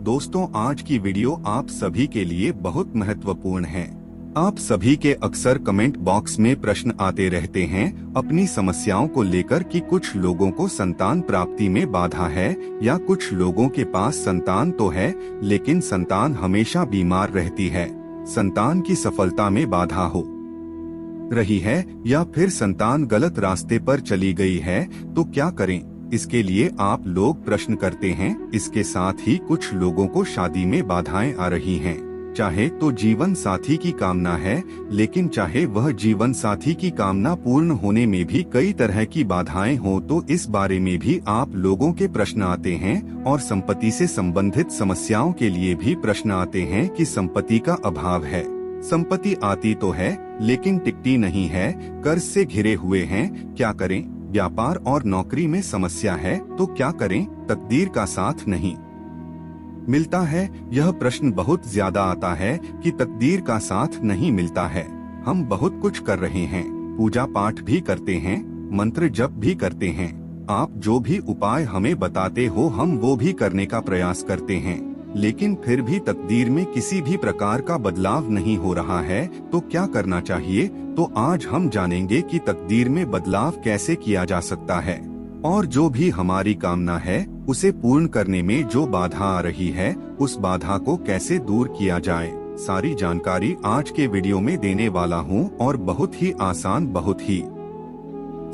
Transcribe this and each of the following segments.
दोस्तों, आज की वीडियो आप सभी के लिए बहुत महत्वपूर्ण है। आप सभी के अक्सर कमेंट बॉक्स में प्रश्न आते रहते हैं अपनी समस्याओं को लेकर कि कुछ लोगों को संतान प्राप्ति में बाधा है या कुछ लोगों के पास संतान तो है लेकिन संतान हमेशा बीमार रहती है, संतान की सफलता में बाधा हो रही है या फिर संतान गलत रास्ते पर चली गई है तो क्या करें। इसके लिए आप लोग प्रश्न करते हैं। इसके साथ ही कुछ लोगों को शादी में बाधाएं आ रही हैं। चाहे तो जीवन साथी की कामना है, लेकिन चाहे वह जीवन साथी की कामना पूर्ण होने में भी कई तरह की बाधाएं हो तो इस बारे में भी आप लोगों के प्रश्न आते हैं। और संपत्ति से संबंधित समस्याओं के लिए भी प्रश्न आते हैं कि संपत्ति का अभाव है, संपत्ति आती तो है लेकिन टिकती नहीं है, कर्ज से घिरे हुए हैं, क्या करें। व्यापार और नौकरी में समस्या है तो क्या करें, तकदीर का साथ नहीं मिलता है। यह प्रश्न बहुत ज्यादा आता है कि तकदीर का साथ नहीं मिलता है। हम बहुत कुछ कर रहे हैं, पूजा पाठ भी करते हैं, मंत्र जप भी करते हैं, आप जो भी उपाय हमें बताते हो हम वो भी करने का प्रयास करते हैं, लेकिन फिर भी तकदीर में किसी भी प्रकार का बदलाव नहीं हो रहा है तो क्या करना चाहिए। तो आज हम जानेंगे कि तकदीर में बदलाव कैसे किया जा सकता है और जो भी हमारी कामना है उसे पूर्ण करने में जो बाधा आ रही है उस बाधा को कैसे दूर किया जाए। सारी जानकारी आज के वीडियो में देने वाला हूँ और बहुत ही आसान, बहुत ही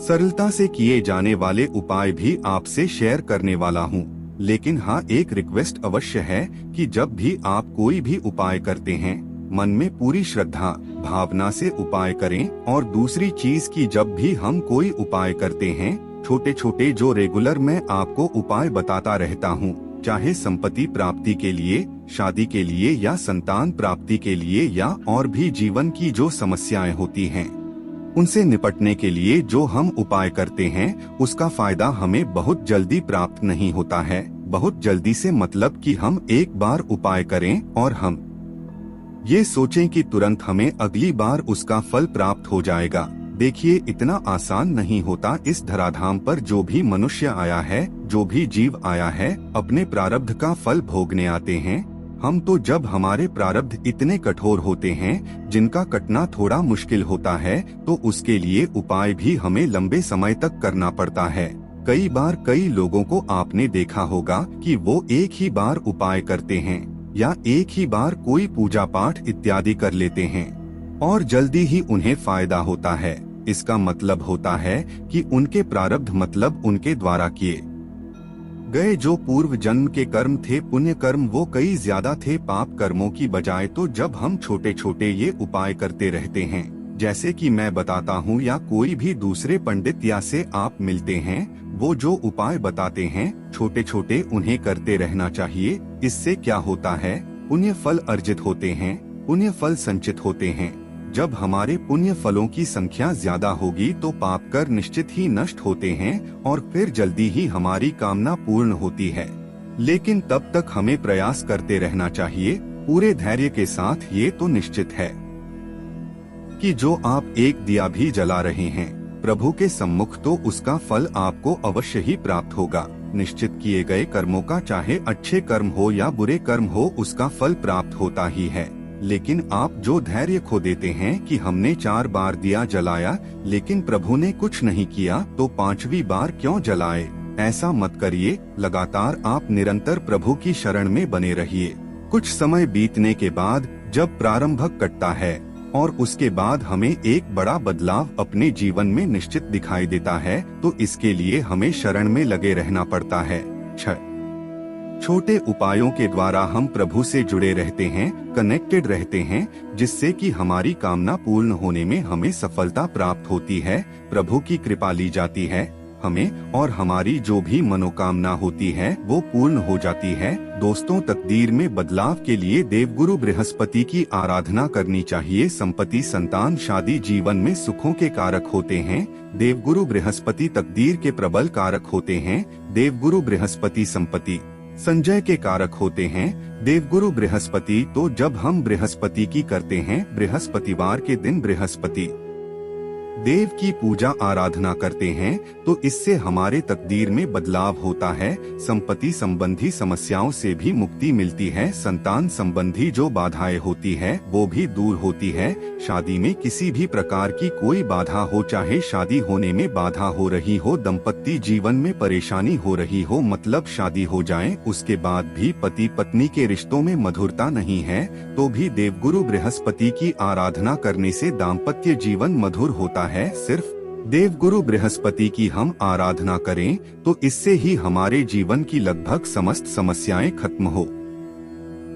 सरलता से किए जाने वाले उपाय भी आपसे शेयर करने वाला हूँ। लेकिन हाँ, एक रिक्वेस्ट अवश्य है कि जब भी आप कोई भी उपाय करते हैं मन में पूरी श्रद्धा भावना से उपाय करें। और दूसरी चीज की जब भी हम कोई उपाय करते हैं, छोटे छोटे जो रेगुलर मैं आपको उपाय बताता रहता हूँ, चाहे संपत्ति प्राप्ति के लिए, शादी के लिए या संतान प्राप्ति के लिए या और भी जीवन की जो समस्याएं होती हैं उनसे निपटने के लिए जो हम उपाय करते हैं उसका फायदा हमें बहुत जल्दी प्राप्त नहीं होता है। बहुत जल्दी से मतलब कि हम एक बार उपाय करें और हम ये सोचें कि तुरंत हमें अगली बार उसका फल प्राप्त हो जाएगा। देखिए, इतना आसान नहीं होता। इस धराधाम पर जो भी मनुष्य आया है, जो भी जीव आया है, अपने प्रारब्ध का फल भोगने आते हैं। हम तो जब हमारे प्रारब्ध इतने कठोर होते हैं जिनका कटना थोड़ा मुश्किल होता है तो उसके लिए उपाय भी हमें लंबे समय तक करना पड़ता है। कई बार कई लोगों को आपने देखा होगा कि वो एक ही बार उपाय करते हैं या एक ही बार कोई पूजा पाठ इत्यादि कर लेते हैं और जल्दी ही उन्हें फायदा होता है। इसका मतलब होता है कि उनके प्रारब्ध मतलब उनके द्वारा किए गए जो पूर्व जन्म के कर्म थे, पुण्य कर्म, वो कई ज्यादा थे पाप कर्मों की बजाय। तो जब हम छोटे छोटे ये उपाय करते रहते हैं, जैसे कि मैं बताता हूँ या कोई भी दूसरे पंडित या से आप मिलते हैं, वो जो उपाय बताते हैं छोटे छोटे उन्हें करते रहना चाहिए। इससे क्या होता है, पुण्य फल अर्जित होते हैं, पुण्य फल संचित होते हैं। जब हमारे पुण्य फलों की संख्या ज्यादा होगी तो पाप कर निश्चित ही नष्ट होते हैं और फिर जल्दी ही हमारी कामना पूर्ण होती है। लेकिन तब तक हमें प्रयास करते रहना चाहिए पूरे धैर्य के साथ। ये तो निश्चित है कि जो आप एक दिया भी जला रहे हैं प्रभु के सम्मुख तो उसका फल आपको अवश्य ही प्राप्त होगा। निश्चित किए गए कर्मों का चाहे अच्छे कर्म हो या बुरे कर्म हो उसका फल प्राप्त होता ही है। लेकिन आप जो धैर्य खो देते हैं कि हमने 4 बार दिया जलाया लेकिन प्रभु ने कुछ नहीं किया तो 5वीं बार क्यों जलाए, ऐसा मत करिए। लगातार आप निरंतर प्रभु की शरण में बने रहिए। कुछ समय बीतने के बाद जब प्रारंभक कटता है और उसके बाद हमें एक बड़ा बदलाव अपने जीवन में निश्चित दिखाई देता है तो इसके लिए हमें शरण में लगे रहना पड़ता है। छोटे उपायों के द्वारा हम प्रभु से जुड़े रहते हैं, कनेक्टेड रहते हैं, जिससे कि हमारी कामना पूर्ण होने में हमें सफलता प्राप्त होती है। प्रभु की कृपा ली जाती है हमें और हमारी जो भी मनोकामना होती है वो पूर्ण हो जाती है। दोस्तों, तकदीर में बदलाव के लिए देवगुरु बृहस्पति की आराधना करनी चाहिए। संपत्ति, संतान, शादी जीवन में सुखों के कारक होते हैं। देवगुरु बृहस्पति तकदीर के प्रबल कारक होते हैं। देवगुरु बृहस्पति संपत्ति संजय के कारक होते हैं। देवगुरु बृहस्पति तो जब हम बृहस्पति की करते हैं, बृहस्पतिवार के दिन बृहस्पति देव की पूजा आराधना करते हैं तो इससे हमारे तकदीर में बदलाव होता है, संपत्ति संबंधी समस्याओं से भी मुक्ति मिलती है, संतान संबंधी जो बाधाएं होती है वो भी दूर होती है, शादी में किसी भी प्रकार की कोई बाधा हो, चाहे शादी होने में बाधा हो रही हो, दंपत्ति जीवन में परेशानी हो रही हो, मतलब शादी हो जाए उसके बाद भी पति पत्नी के रिश्तों में मधुरता नहीं है, तो भी देवगुरु बृहस्पति की आराधना करने से दाम्पत्य जीवन मधुर होता है। सिर्फ देवगुरु बृहस्पति की हम आराधना करें तो इससे ही हमारे जीवन की लगभग समस्त समस्याएं खत्म हो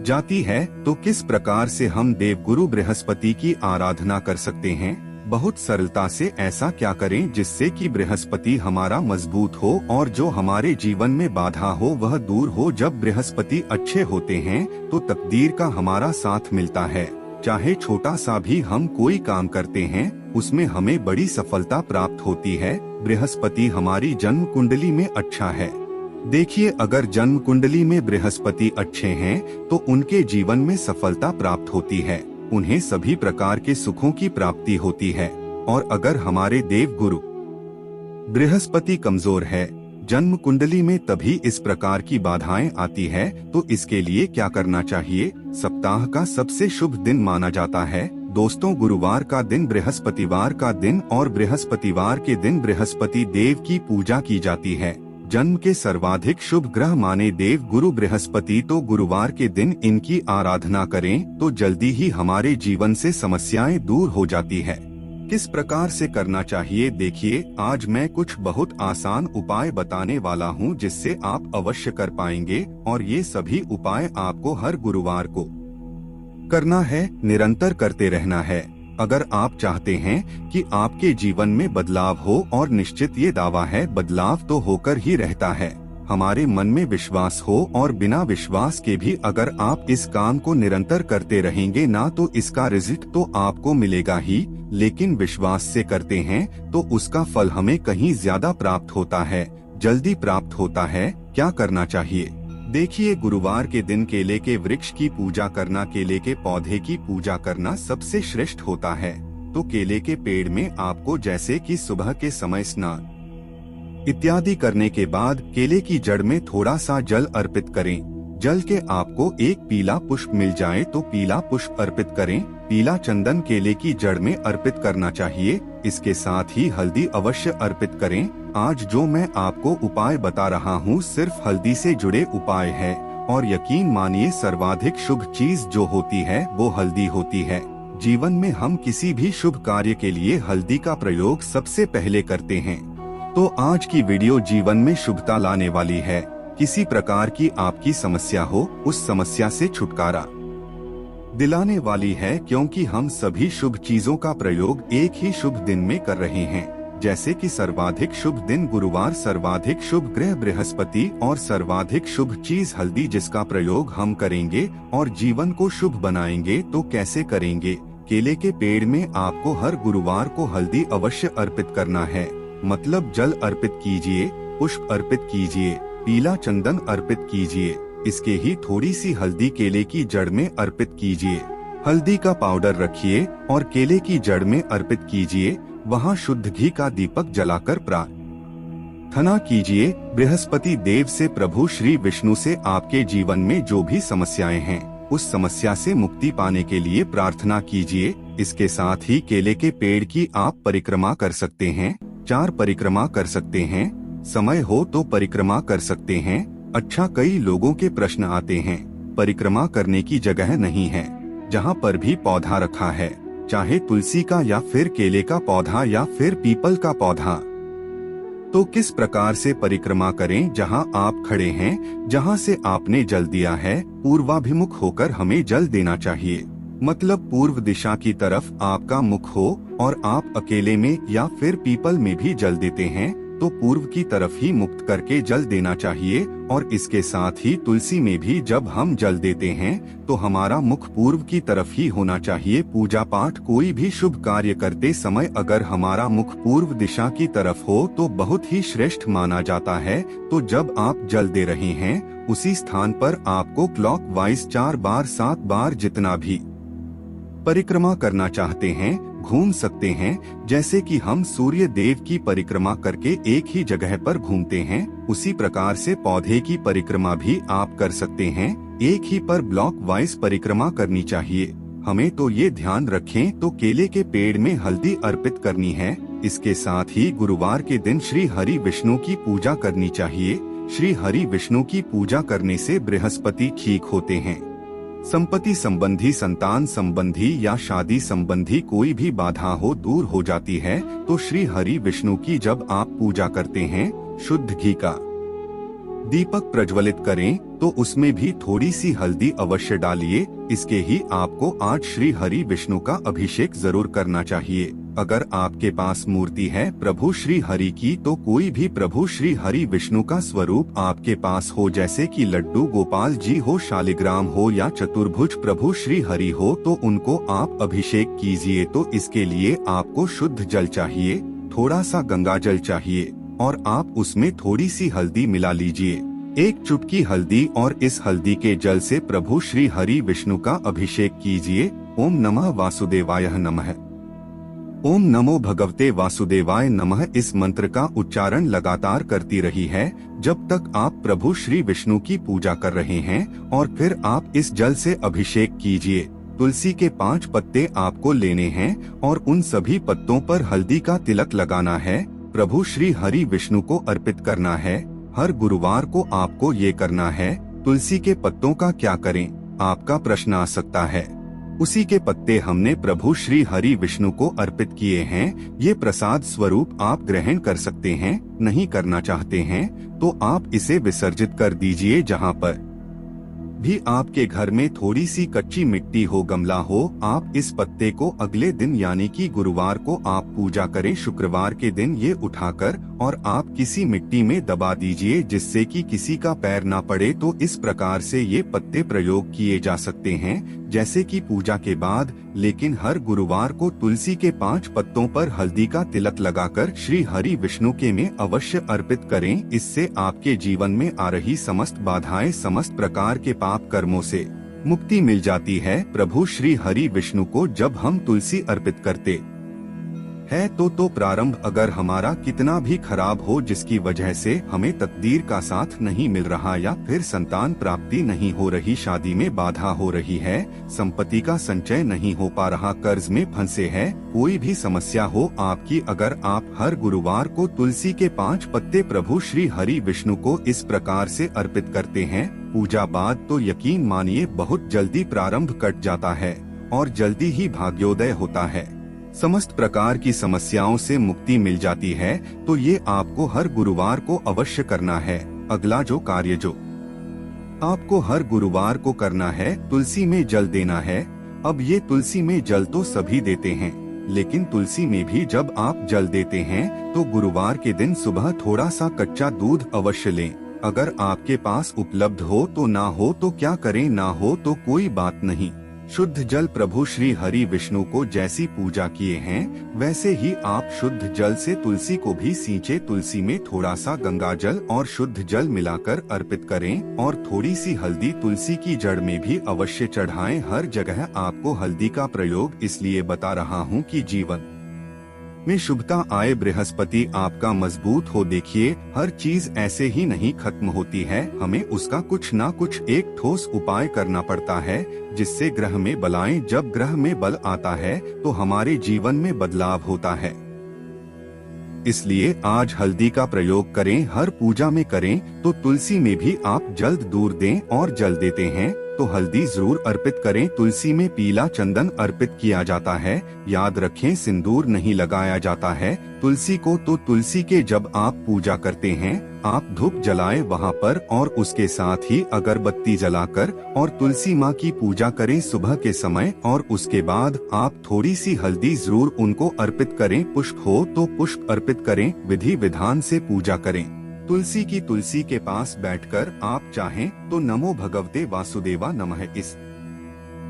जाती है। तो किस प्रकार से हम देवगुरु बृहस्पति की आराधना कर सकते हैं? बहुत सरलता से ऐसा क्या करें जिससे कि बृहस्पति हमारा मजबूत हो और जो हमारे जीवन में बाधा हो वह दूर हो। जब बृहस्पति अच्छे होते हैं तो तकदीर का हमारा साथ मिलता है, चाहे छोटा सा भी हम कोई काम करते हैं उसमें हमें बड़ी सफलता प्राप्त होती है। बृहस्पति हमारी जन्म कुंडली में अच्छा है। देखिए, अगर जन्म कुंडली में बृहस्पति अच्छे हैं तो उनके जीवन में सफलता प्राप्त होती है, उन्हें सभी प्रकार के सुखों की प्राप्ति होती है। और अगर हमारे देवगुरु बृहस्पति कमजोर है जन्म कुंडली में, तभी इस प्रकार की बाधाएं आती है। तो इसके लिए क्या करना चाहिए? सप्ताह का सबसे शुभ दिन माना जाता है दोस्तों गुरुवार का दिन, बृहस्पतिवार का दिन, और बृहस्पतिवार के दिन बृहस्पति देव की पूजा की जाती है। जन्म के सर्वाधिक शुभ ग्रह माने देव गुरु बृहस्पति, तो गुरुवार के दिन इनकी आराधना करें तो जल्दी ही हमारे जीवन से समस्याएं दूर हो जाती है। किस प्रकार से करना चाहिए? देखिए, आज मैं कुछ बहुत आसान उपाय बताने वाला हूं जिससे आप अवश्य कर पाएंगे, और ये सभी उपाय आपको हर गुरुवार को करना है, निरंतर करते रहना है। अगर आप चाहते हैं कि आपके जीवन में बदलाव हो, और निश्चित ये दावा है बदलाव तो होकर ही रहता है, हमारे मन में विश्वास हो, और बिना विश्वास के भी अगर आप इस काम को निरंतर करते रहेंगे ना तो इसका रिजल्ट तो आपको मिलेगा ही, लेकिन विश्वास से करते हैं तो उसका फल हमें कहीं ज्यादा प्राप्त होता है, जल्दी प्राप्त होता है। क्या करना चाहिए? देखिए, गुरुवार के दिन केले के वृक्ष की पूजा करना, केले के पौधे की पूजा करना सबसे श्रेष्ठ होता है। तो केले के पेड़ में आपको जैसे कि सुबह के समय स्नान इत्यादि करने के बाद केले की जड़ में थोड़ा सा जल अर्पित करें। जल के आपको एक पीला पुष्प मिल जाए तो पीला पुष्प अर्पित करें। पीला चंदन केले की जड़ में अर्पित करना चाहिए। इसके साथ ही हल्दी अवश्य अर्पित करें। आज जो मैं आपको उपाय बता रहा हूँ सिर्फ हल्दी से जुड़े उपाय है, और यकीन मानिए सर्वाधिक शुभ चीज जो होती है वो हल्दी होती है। जीवन में हम किसी भी शुभ कार्य के लिए हल्दी का प्रयोग सबसे पहले करते हैं। तो आज की वीडियो जीवन में शुभता लाने वाली है। किसी प्रकार की आपकी समस्या हो, उस समस्या से छुटकारा दिलाने वाली है, क्योंकि हम सभी शुभ चीजों का प्रयोग एक ही शुभ दिन में कर रहे हैं। जैसे कि सर्वाधिक शुभ दिन गुरुवार, सर्वाधिक शुभ ग्रह बृहस्पति और सर्वाधिक शुभ चीज हल्दी, जिसका प्रयोग हम करेंगे और जीवन को शुभ बनाएंगे। तो कैसे करेंगे? केले के पेड़ में आपको हर गुरुवार को हल्दी अवश्य अर्पित करना है, मतलब जल अर्पित कीजिए, पुष्प अर्पित कीजिए, पीला चंदन अर्पित कीजिए। इसके ही थोड़ी सी हल्दी केले की जड़ में अर्पित कीजिए। हल्दी का पाउडर रखिए और केले की जड़ में अर्पित कीजिए। वहाँ शुद्ध घी का दीपक जलाकर प्रार्थना कीजिए बृहस्पति देव से, प्रभु श्री विष्णु से आपके जीवन में जो भी समस्याएं हैं उस समस्या से मुक्ति पाने के लिए प्रार्थना कीजिए। इसके साथ ही केले के पेड़ की आप परिक्रमा कर सकते हैं, 4 परिक्रमा कर सकते हैं, समय हो तो परिक्रमा कर सकते हैं। अच्छा, कई लोगों के प्रश्न आते हैं, परिक्रमा करने की जगह नहीं है। जहाँ पर भी पौधा रखा है, चाहे तुलसी का या फिर केले का पौधा या फिर पीपल का पौधा, तो किस प्रकार से परिक्रमा करें? जहाँ आप खड़े हैं, जहाँ से आपने जल दिया है, पूर्वाभिमुख होकर हमें जल देना चाहिए। मतलब पूर्व दिशा की तरफ आपका मुख हो, और आप अकेले में या फिर पीपल में भी जल देते हैं तो पूर्व की तरफ ही मुक्त करके जल देना चाहिए। और इसके साथ ही तुलसी में भी जब हम जल देते हैं तो हमारा मुख पूर्व की तरफ ही होना चाहिए। पूजा पाठ कोई भी शुभ कार्य करते समय अगर हमारा मुख पूर्व दिशा की तरफ हो तो बहुत ही श्रेष्ठ माना जाता है। तो जब आप जल दे रहे हैं उसी स्थान पर आपको क्लॉकवाइज 4 बार 7 बार जितना भी परिक्रमा करना चाहते हैं घूम सकते हैं। जैसे कि हम सूर्य देव की परिक्रमा करके एक ही जगह पर घूमते हैं, उसी प्रकार से पौधे की परिक्रमा भी आप कर सकते हैं। एक ही पर ब्लॉक वाइज परिक्रमा करनी चाहिए। हमें तो ये ध्यान रखें तो केले के पेड़ में हल्दी अर्पित करनी है। इसके साथ ही गुरुवार के दिन श्री हरि विष्णु की पूजा करनी चाहिए। श्री हरि विष्णु की पूजा करने से बृहस्पति ठीक होते हैं। संपत्ति संबंधी, संतान संबंधी या शादी संबंधी कोई भी बाधा हो दूर हो जाती है। तो श्री हरि विष्णु की जब आप पूजा करते हैं, शुद्ध घी का दीपक प्रज्वलित करें तो उसमें भी थोड़ी सी हल्दी अवश्य डालिए। इसके ही आपको आज श्री हरि विष्णु का अभिषेक जरूर करना चाहिए। अगर आपके पास मूर्ति है प्रभु श्री हरि की, तो कोई भी प्रभु श्री हरि विष्णु का स्वरूप आपके पास हो, जैसे कि लड्डू गोपाल जी हो, शालिग्राम हो या चतुर्भुज प्रभु श्री हरि हो, तो उनको आप अभिषेक कीजिए। तो इसके लिए आपको शुद्ध जल चाहिए, थोड़ा सा गंगा जल चाहिए और आप उसमें थोड़ी सी हल्दी मिला लीजिए, एक चुटकी हल्दी, और इस हल्दी के जल से प्रभु श्री हरि विष्णु का अभिषेक कीजिए। ओम नमः वासुदेवाय नमः, ओम नमो भगवते वासुदेवाय नमः। इस मंत्र का उच्चारण लगातार करती रही है जब तक आप प्रभु श्री विष्णु की पूजा कर रहे हैं, और फिर आप इस जल से अभिषेक कीजिए। तुलसी के 5 पत्ते आपको लेने हैं और उन सभी पत्तों पर हल्दी का तिलक लगाना है, प्रभु श्री हरि विष्णु को अर्पित करना है। हर गुरुवार को आपको ये करना है। तुलसी के पत्तों का क्या करें, आपका प्रश्न आ सकता है। उसी के पत्ते हमने प्रभु श्री हरि विष्णु को अर्पित किए हैं। ये प्रसाद स्वरूप आप ग्रहण कर सकते हैं। नहीं करना चाहते हैं तो आप इसे विसर्जित कर दीजिए। जहाँ पर भी आपके घर में थोड़ी सी कच्ची मिट्टी हो, गमला हो, आप इस पत्ते को अगले दिन यानी कि गुरुवार को आप पूजा करें। शुक्रवार के दिन ये उठाकर और आप किसी मिट्टी में दबा दीजिए, जिससे कि किसी का पैर ना पड़े। तो इस प्रकार से ये पत्ते प्रयोग किए जा सकते हैं, जैसे कि पूजा के बाद। लेकिन हर गुरुवार को तुलसी के 5 पत्तों पर हल्दी का तिलक लगाकर श्री हरि विष्णु के में अवश्य अर्पित करें। इससे आपके जीवन में आ रही समस्त बाधाएं, समस्त प्रकार के पाप कर्मों से मुक्ति मिल जाती है। प्रभु श्री हरि विष्णु को जब हम तुलसी अर्पित करते है तो प्रारंभ अगर हमारा कितना भी खराब हो, जिसकी वजह से हमें तकदीर का साथ नहीं मिल रहा, या फिर संतान प्राप्ति नहीं हो रही, शादी में बाधा हो रही है, संपत्ति का संचय नहीं हो पा रहा, कर्ज में फंसे हैं, कोई भी समस्या हो आपकी, अगर आप हर गुरुवार को तुलसी के 5 पत्ते प्रभु श्री हरि विष्णु को इस प्रकार से अर्पित करते हैं पूजा बाद, तो यकीन मानिए बहुत जल्दी प्रारंभ कट जाता है और जल्दी ही भाग्योदय होता है। समस्त प्रकार की समस्याओं से मुक्ति मिल जाती है। तो ये आपको हर गुरुवार को अवश्य करना है। अगला जो कार्य जो आपको हर गुरुवार को करना है, तुलसी में जल देना है। अब ये तुलसी में जल तो सभी देते हैं, लेकिन तुलसी में भी जब आप जल देते हैं तो गुरुवार के दिन सुबह थोड़ा सा कच्चा दूध अवश्य लें। अगर आपके पास उपलब्ध हो तो, ना हो तो क्या करें, ना हो तो कोई बात नहीं। शुद्ध जल प्रभु श्री हरि विष्णु को जैसी पूजा किए हैं वैसे ही आप शुद्ध जल से तुलसी को भी सींचे। तुलसी में थोड़ा सा गंगा जल और शुद्ध जल मिलाकर अर्पित करें और थोड़ी सी हल्दी तुलसी की जड़ में भी अवश्य चढ़ाएं। हर जगह आपको हल्दी का प्रयोग इसलिए बता रहा हूँ कि जीवन में शुभता आए, बृहस्पति आपका मजबूत हो। देखिए, हर चीज ऐसे ही नहीं खत्म होती है, हमें उसका कुछ ना कुछ एक ठोस उपाय करना पड़ता है, जिससे ग्रह में बल आए। जब ग्रह में बल आता है तो हमारे जीवन में बदलाव होता है। इसलिए आज हल्दी का प्रयोग करें, हर पूजा में करें। तो तुलसी में भी आप जल्द दूर दें और जल देते हैं तो हल्दी जरूर अर्पित करें। तुलसी में पीला चंदन अर्पित किया जाता है, याद रखें सिंदूर नहीं लगाया जाता है तुलसी को। तो तुलसी के जब आप पूजा करते हैं आप धूप जलाएं वहां पर, और उसके साथ ही अगरबत्ती जलाकर और तुलसी माँ की पूजा करें सुबह के समय। और उसके बाद आप थोड़ी सी हल्दी जरूर उनको अर्पित करें। पुष्प हो तो पुष्प अर्पित करें, विधि विधान से पूजा करें। तुलसी के पास बैठकर आप चाहें तो नमो भगवते वासुदेवा नमः इस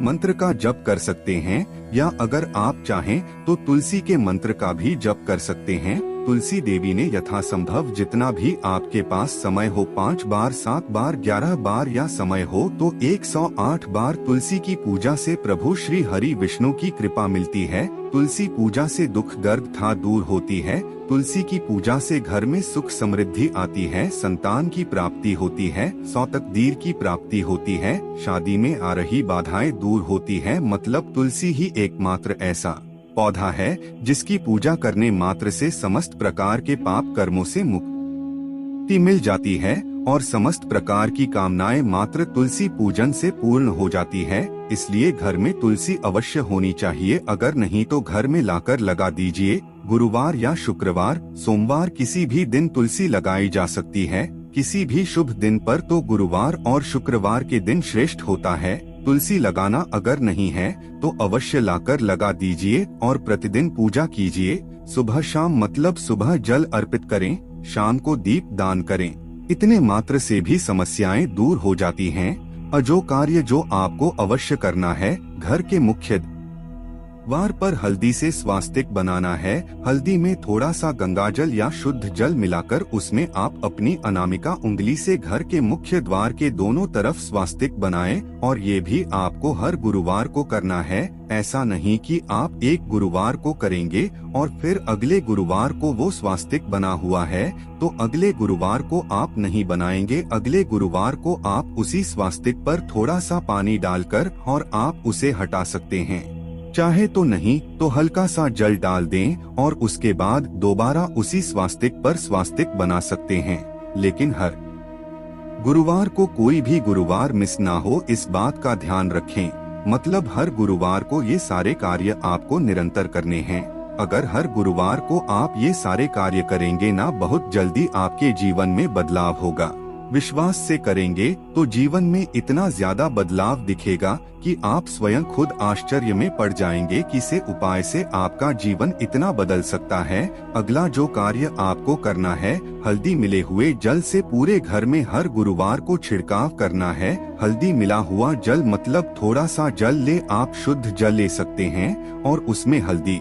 मंत्र का जप कर सकते हैं, या अगर आप चाहें तो तुलसी के मंत्र का भी जप कर सकते हैं। तुलसी देवी ने यथासंभव जितना भी आपके पास समय हो 5 बार, 7 बार, 11 बार या समय हो तो 108 बार तुलसी की पूजा से प्रभु श्री हरि विष्णु की कृपा मिलती है। तुलसी पूजा से दुख दर्द था दूर होती है। तुलसी की पूजा से घर में सुख समृद्धि आती है, संतान की प्राप्ति होती है, सौतकदीर की प्राप्ति होती है, शादी में आ रही बाधाएं दूर होती है। मतलब तुलसी ही एकमात्र ऐसा पौधा है जिसकी पूजा करने मात्र से समस्त प्रकार के पाप कर्मों से मुक्ति मिल जाती है और समस्त प्रकार की कामनाएं मात्र तुलसी पूजन से पूर्ण हो जाती है। इसलिए घर में तुलसी अवश्य होनी चाहिए, अगर नहीं तो घर में लाकर लगा दीजिए। गुरुवार या शुक्रवार, सोमवार किसी भी दिन तुलसी लगाई जा सकती है। किसी भी शुभ दिन पर तो गुरुवार और शुक्रवार के दिन श्रेष्ठ होता है। तुलसी लगाना अगर नहीं है तो अवश्य लाकर लगा दीजिए और प्रतिदिन पूजा कीजिए। सुबह शाम मतलब सुबह जल अर्पित करें, शाम को दीप दान करें। इतने मात्र से भी समस्याएं दूर हो जाती हैं। जो कार्य जो आपको अवश्य करना है, घर के मुख्य द्वार पर हल्दी से स्वास्तिक बनाना है। हल्दी में थोड़ा सा गंगाजल या शुद्ध जल मिलाकर उसमें आप अपनी अनामिका उंगली से घर के मुख्य द्वार के दोनों तरफ स्वास्तिक बनाएं और ये भी आपको हर गुरुवार को करना है। ऐसा नहीं कि आप एक गुरुवार को करेंगे और फिर अगले गुरुवार को वो स्वास्तिक बना हुआ है तो अगले गुरुवार को आप नहीं बनाएंगे। अगले गुरुवार को आप उसी स्वास्तिक पर थोड़ा सा पानी डालकर और आप उसे हटा सकते हैं। चाहे तो नहीं तो हल्का सा जल डाल दें और उसके बाद दोबारा उसी स्वास्तिक पर स्वास्तिक बना सकते हैं। लेकिन हर गुरुवार को कोई भी गुरुवार मिस ना हो, इस बात का ध्यान रखें। मतलब हर गुरुवार को ये सारे कार्य आपको निरंतर करने हैं। अगर हर गुरुवार को आप ये सारे कार्य करेंगे ना, बहुत जल्दी आपके जीवन में बदलाव होगा। विश्वास से करेंगे तो जीवन में इतना ज्यादा बदलाव दिखेगा कि आप स्वयं खुद आश्चर्य में पड़ जाएंगे कि से उपाय से आपका जीवन इतना बदल सकता है। अगला जो कार्य आपको करना है, हल्दी मिले हुए जल से पूरे घर में हर गुरुवार को छिड़काव करना है। हल्दी मिला हुआ जल मतलब थोड़ा सा जल ले, आप शुद्ध जल ले सकते हैं और उसमें हल्दी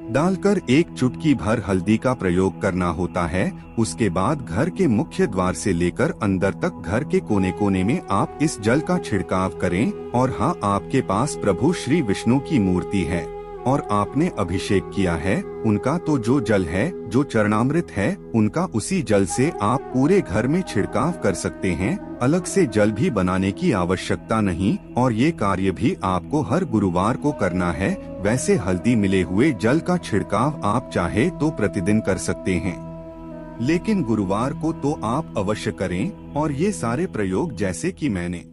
डालकर एक चुटकी भर हल्दी का प्रयोग करना होता है। उसके बाद घर के मुख्य द्वार से लेकर अंदर तक घर के कोने कोने में आप इस जल का छिड़काव करें। और हाँ, आपके पास प्रभु श्री विष्णु की मूर्ति है और आपने अभिषेक किया है, उनका तो जो जल है, जो चरणामृत है, उनका उसी जल से आप पूरे घर में छिड़काव कर सकते हैं। अलग से जल भी बनाने की आवश्यकता नहीं और ये कार्य भी आपको हर गुरुवार को करना है। वैसे हल्दी मिले हुए जल का छिड़काव आप चाहे तो प्रतिदिन कर सकते हैं, लेकिन गुरुवार को तो आप अवश्य करें। और ये सारे प्रयोग जैसे कि मैंने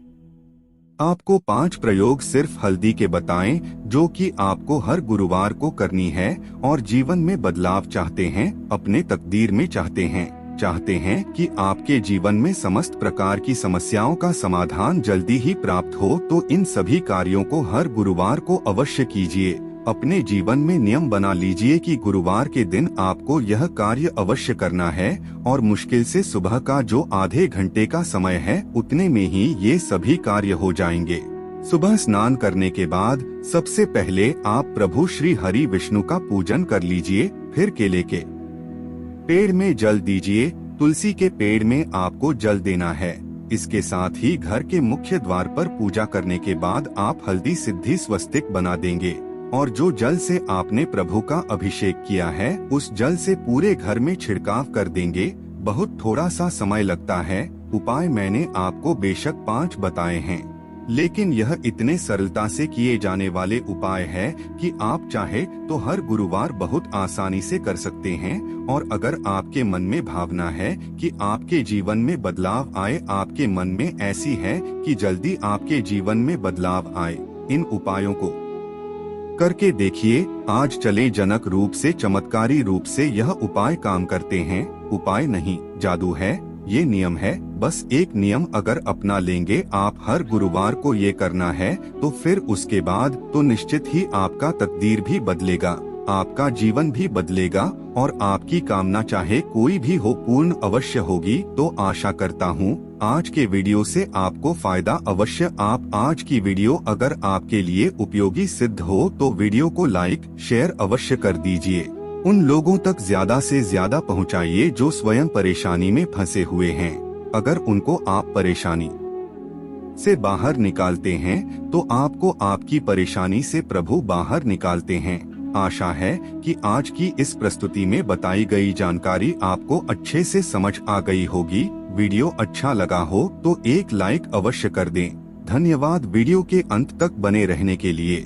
आपको 5 प्रयोग सिर्फ हल्दी के बताएं, जो कि आपको हर गुरुवार को करनी है और जीवन में बदलाव चाहते हैं, अपने तकदीर में चाहते हैं कि आपके जीवन में समस्त प्रकार की समस्याओं का समाधान जल्दी ही प्राप्त हो, तो इन सभी कार्यों को हर गुरुवार को अवश्य कीजिए। अपने जीवन में नियम बना लीजिए कि गुरुवार के दिन आपको यह कार्य अवश्य करना है और मुश्किल से सुबह का जो आधे घंटे का समय है उतने में ही ये सभी कार्य हो जाएंगे। सुबह स्नान करने के बाद सबसे पहले आप प्रभु श्री हरि विष्णु का पूजन कर लीजिए। फिर केले के पेड़ में जल दीजिए। तुलसी के पेड़ में आपको जल देना है। इसके साथ ही घर के मुख्य द्वार पर पूजा करने के बाद आप हल्दी सिद्धि स्वस्तिक बना देंगे और जो जल से आपने प्रभु का अभिषेक किया है उस जल से पूरे घर में छिड़काव कर देंगे। बहुत थोड़ा सा समय लगता है। उपाय मैंने आपको बेशक 5 बताए हैं, लेकिन यह इतने सरलता से किए जाने वाले उपाय है कि आप चाहे तो हर गुरुवार बहुत आसानी से कर सकते हैं। और अगर आपके मन में भावना है कि आपके जीवन में बदलाव आए, आपके मन में ऐसी है कि जल्दी आपके जीवन में बदलाव आए, इन उपायों को करके देखिए। आज चले जनक रूप से, चमत्कारी रूप से यह उपाय काम करते हैं। उपाय नहीं, जादू है, ये नियम है। बस एक नियम अगर अपना लेंगे आप, हर गुरुवार को ये करना है, तो फिर उसके बाद तो निश्चित ही आपका तकदीर भी बदलेगा, आपका जीवन भी बदलेगा और आपकी कामना चाहे कोई भी हो पूर्ण अवश्य होगी। तो आशा करता हूँ आज के वीडियो से आपको फायदा अवश्य। आप आज की वीडियो अगर आपके लिए उपयोगी सिद्ध हो तो वीडियो को लाइक शेयर अवश्य कर दीजिए। उन लोगों तक ज्यादा से ज्यादा पहुंचाइए जो स्वयं परेशानी में फंसे हुए हैं। अगर उनको आप परेशानी से बाहर निकालते हैं तो आपको आपकी परेशानी से प्रभु बाहर निकालते हैं। आशा है कि आज की इस प्रस्तुति में बताई गई जानकारी आपको अच्छे से समझ आ गई होगी। वीडियो अच्छा लगा हो तो एक लाइक अवश्य कर दें। धन्यवाद वीडियो के अंत तक बने रहने के लिए।